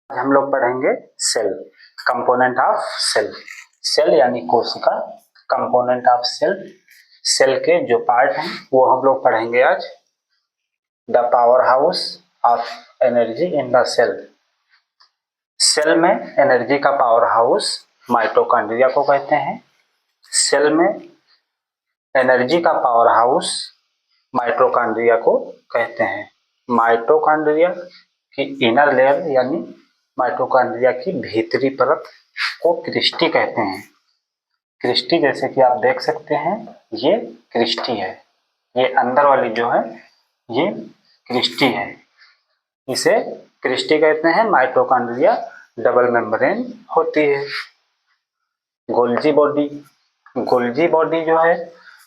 हम लोग पढ़ेंगे cell, component of cell. Cell यानी कोशिका, कंपोनेंट ऑफ सेल, सेल के जो पार्ट हैं वो हम लोग पढ़ेंगे आज। The power house of energy in the cell. Cell में एनर्जी का पावर हाउस माइटोकॉन्ड्रिया को कहते हैं। सेल में एनर्जी का पावर हाउस माइटोकॉन्ड्रिया को कहते हैं। माइटोकॉन्ड्रिया की इनर लेयर यानी माइटोकॉन्ड्रिया की भीतरी परत को क्रिस्टी कहते हैं। क्रिस्टी जैसे कि आप देख सकते हैं, ये क्रिस्टी है, ये अंदर वाली जो है ये क्रिस्टी है, इसे क्रिस्टी कहते हैं। माइटोकॉन्ड्रिया डबल मेम्ब्रेन होती है। गोल्जी बॉडी, गोल्जी बॉडी जो है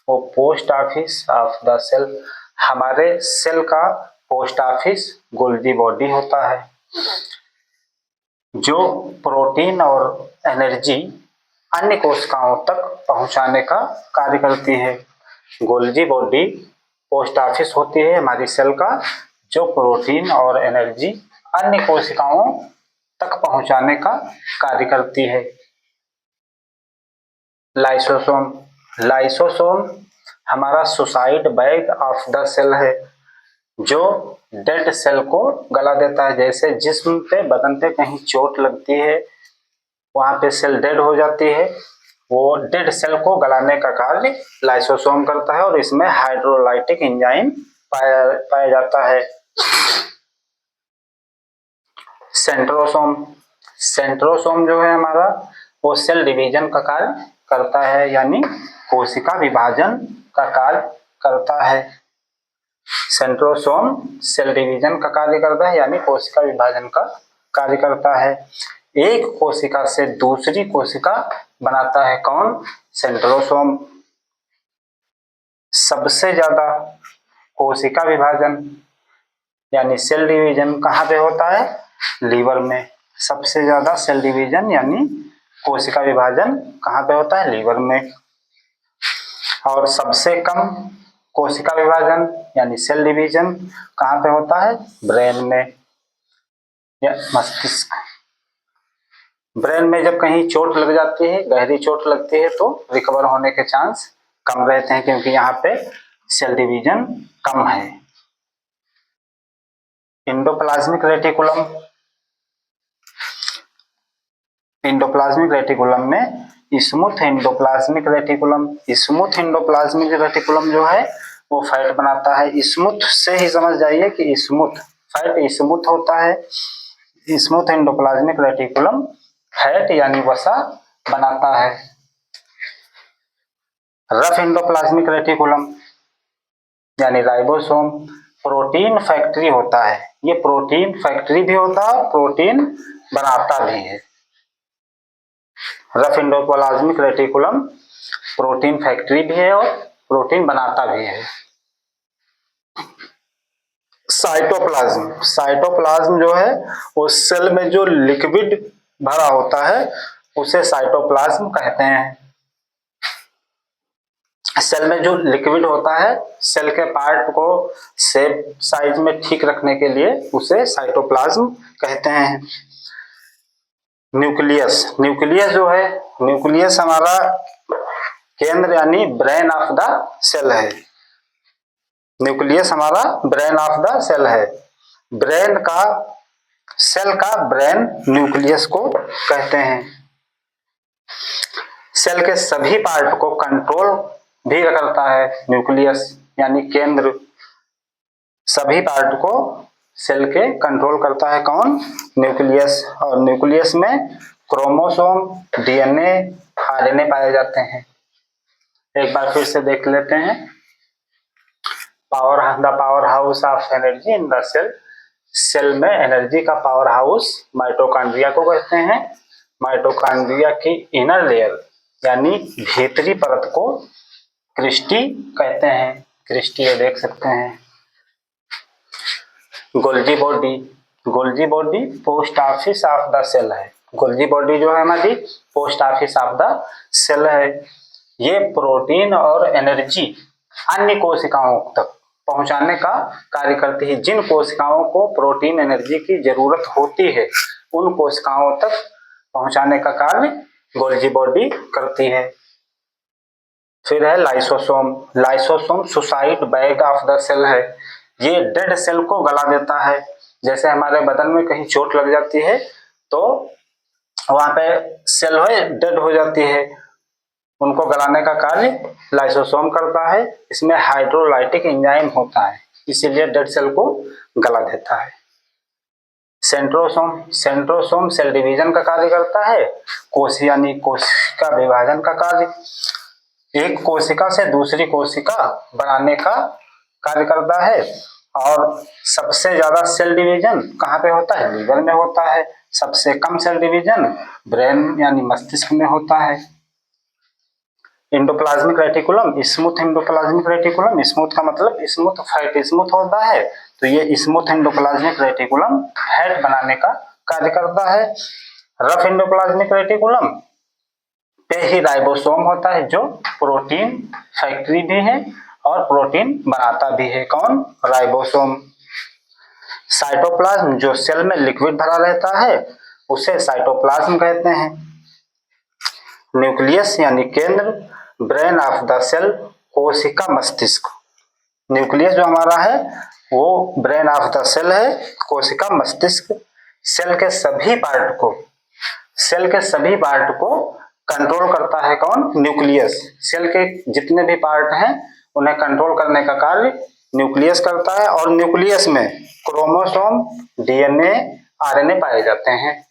वो post office of the cell, हमारे सेल का पोस्ट ऑफिस गोल्जी बॉडी होता है, जो प्रोटीन और एनर्जी अन्य कोशिकाओं तक पहुंचाने का कार्य करती है। गोल्जी बॉडी पोस्ट ऑफिस होती है हमारी सेल का, जो प्रोटीन और एनर्जी अन्य कोशिकाओं तक पहुंचाने का कार्य करती है। लाइसोसोम, लाइसोसोम हमारा suicide bag of the cell है, जो डेड सेल को गला देता है। जैसे जिस्म पे, बदन पे कहीं चोट लगती है, वहां पे सेल डेड हो जाती है, वो डेड सेल को गलाने का कार्य लाइसोसोम करता है और इसमें हाइड्रोलाइटिक एंजाइम पाया जाता है। सेंट्रोसोम, सेंट्रोसोम जो है हमारा वो सेल डिवीजन का कार्य करता है, यानी कोशिका विभाजन का कार्य करता है। सेंट्रोसोम सेल डिवीजन का कार्य करता है, यानी कोशिका विभाजन का कार्य करता है। एक कोशिका से दूसरी कोशिका बनाता है कौन? सेंट्रोसोम। सबसे ज्यादा कोशिका विभाजन यानी सेल डिवीजन कहाँ पे होता है? लीवर में। सबसे ज्यादा सेल डिवीजन यानी कोशिका विभाजन कहाँ पे होता है? लीवर में। और सबसे कम कोशिका विभाजन यानी सेल डिवीजन कहाँ पे होता है? ब्रेन में या मस्तिष्क। ब्रेन में जब कहीं चोट लग जाती है, गहरी चोट लगती है, तो रिकवर होने के चांस कम रहते हैं, क्योंकि यहाँ पे सेल डिवीजन कम है। इंडोप्लाज्मिक रेटिकुलम, इंडोप्लाज्मिक रेटिकुलम में smooth endoplasmic reticulum, smooth endoplasmic reticulum जो है वो फैट बनाता है। स्मूथ से ही समझ जाइए कि स्मूथ, फैट स्मूथ होता है। स्मूथ एंडोप्लाज्मिक रेटिकुलम फैट यानी वसा बनाता है। रफ एंडोप्लाज्मिक रेटिकुलम यानी राइबोसोम प्रोटीन फैक्ट्री होता है। ये प्रोटीन फैक्ट्री भी होता है, प्रोटीन बनाता भी है। Rough endoplasmic reticulum protein factory भी है और प्रोटीन बनाता भी है। साइटोप्लाज्म, साइटोप्लाज्म जो है वो सेल में जो लिक्विड भरा होता है उसे साइटोप्लाज्म कहते हैं। सेल में जो लिक्विड होता है, सेल के पार्ट को शेप साइज में ठीक रखने के लिए उसे साइटोप्लाज्म कहते हैं। न्यूक्लियस, न्यूक्लियस जो है, न्यूक्लियस हमारा केंद्र यानी ब्रेन ऑफ द सेल है। न्यूक्लियस हमारा ब्रेन ऑफ द सेल है। ब्रेन का, सेल का ब्रेन न्यूक्लियस को कहते हैं। सेल के सभी पार्ट को कंट्रोल भी करता है न्यूक्लियस यानी केंद्र। सभी पार्ट को सेल के कंट्रोल करता है कौन? न्यूक्लियस। और न्यूक्लियस में क्रोमोसोम, डीएनए, आरएनए पाए जाते हैं। एक बार फिर से देख लेते हैं। The power house of energy in the cell. Cell में एनर्जी का पावर हाउस माइटोकॉन्ड्रिया को कहते हैं। माइटोकॉन्ड्रिया की इनर लेयर यानी भीतरी परत को क्रिस्टी कहते हैं। क्रिस्टी ये देख सकते हैं। Golgi body, Golgi body post office of the cell है। गोल्जी बॉडी जो है हमारी post office of the cell है। ये प्रोटीन और एनर्जी अन्य कोशिकाओं तक पहुंचाने का कार्य करती है। जिन कोशिकाओं को प्रोटीन एनर्जी की जरूरत होती है उन कोशिकाओं तक पहुंचाने का कार्य गोल्गी बॉडी करती है। फिर है lysosome. Lysosome suicide bag of the cell है। ये डेड सेल को गला देता है। जैसे हमारे बदन में कहीं चोट लग जाती है तो वहां पे सेल डेड हो जाती है, उनको गलाने का कार्य लाइसोसोम करता है। इसमें हाइड्रोलाइटिक एंजाइम होता है, इसीलिए डेड सेल को गला देता है। सेंट्रोसोम। सेंट्रोसोम सेल डिवीजन का कार्य करता है, यानी कोशिका विभाजन का कार्य। एक कोशिका से दूसरी कोशिका बनाने का कार्य करता है। और सबसे ज्यादा सेल डिवीजन कहाँ पे होता है? लीवर में होता है। सबसे कम सेल डिवीजन ब्रेन यानी मस्तिष्क में होता है। Endoplasmic reticulum, smooth endoplasmic reticulum, smooth का मतलब स्मूथ फैट स्मूथ होता है, तो ये स्मूथ एंडोप्लाज्मिक रेटिकुलम फैट बनाने का कार्य करता है। रफ एंडोप्लाज्मिक रेटिकुलम पे ही राइबोसोम होता है, जो प्रोटीन फैक्ट्री भी है और प्रोटीन बनाता भी है। कौन? राइबोसोम। साइटोप्लाज्म, जो सेल में लिक्विड भरा रहता है उसे साइटोप्लाज्म कहते हैं। न्यूक्लियस यानी केंद्र, ब्रेन ऑफ द सेल, कोशिका मस्तिष्क। न्यूक्लियस जो हमारा है वो ब्रेन ऑफ द सेल है, कोशिका मस्तिष्क। सेल के सभी पार्ट को कंट्रोल करता है। कौन? न्यूक्लियस। सेल के जितने भी पार्ट हैं उन्हें कंट्रोल करने का कार्य न्यूक्लियस करता है। और न्यूक्लियस में क्रोमोसोम, डीएनए, आरएनए पाए जाते हैं।